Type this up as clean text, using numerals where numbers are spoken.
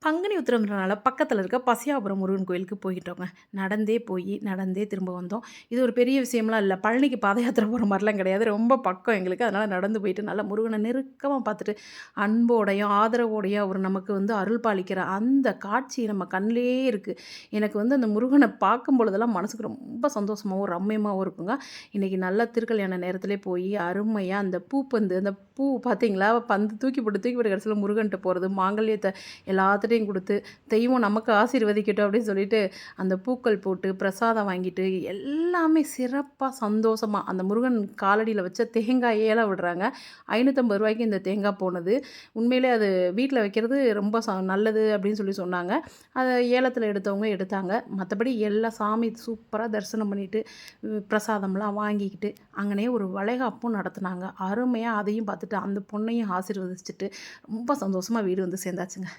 பங்குனி உத்திரம்ன்றனால பக்கத்துல இருக்க பசியாபுரம் முருகன் கோயிலுக்கு போயிட்டோங்க. நடந்தே திரும்ப வந்தோம். இது ஒரு பெரிய விஷயம்லாம் இல்ல. பழனிக்கு பாதயாத்திரை போற மாரிலாம் கிடையாது. ரொம்ப பக்கம் எங்களுக்கு. அதனால நடந்து போயிட்டு நல்லா முருகன நெருக்கமா பார்த்துட்டு, அன்போடையும், ஆதரவோடையும் அவர் நமக்கு அருள் பாலிக்கிற அந்த காட்சி நம்ம கண்லயே இருக்கு. எனக்கு அந்த முருகன பார்க்கும் பொழுதெல்லாம் மனசுக்கு ரொம்ப சந்தோஷமாவும், ரம்மியமாவும் இருக்குங்க. இன்னைக்கு நல்ல திருக்கல்யாண நேரத்திலே போயி அருமையா அந்த பூப்பந்து அந்த பூ பார்த்தீங்களா? பந்து தூக்கி போட்டு கடைசில முருகன்ட்ட போறது, மாங்கல்யத்த எல்லாத்துட்டையும் குடுத்து, தெய்வம் நமக்கு ஆசீர்வதிக்கட்டும் அப்படின்னு சொல்லிட்டு, அந்த பூக்கள் போட்டு, பிரசாதம் வாங்கிட்டு, எல்லாமே சிறப்பா, சந்தோஷமா அந்த முருகன் காலடியில வச்ச தேங்காயெல்லாம் விடுறாங்க. ரூ. 550 இந்த தேங்காய் போனது. உண்மையிலே அது வீட்ல வைக்கிறது ரொம்ப நல்லது அப்படின்னு சொன்னாங்க. அத ஏலத்துல எடுத்தவங்க எடுத்தாங்க. மத்தபடி எல்லா சாமி சூப்பரா தரிசனம் பண்ணிட்டு, பிரசாதம்லாம் வாங்கிக்கிட்டு, அங்கனயே ஒரு வளைகாப்பும் நடத்துனாங்க. அருமையா அதையும் பார்த்துட்டு, அந்த பொண்ணையும் ஆசீர்வதிச்சுட்டு, ரொம்ப சந்தோஷமா வீடு வந்து சேர்ந்தாச்சுங்க.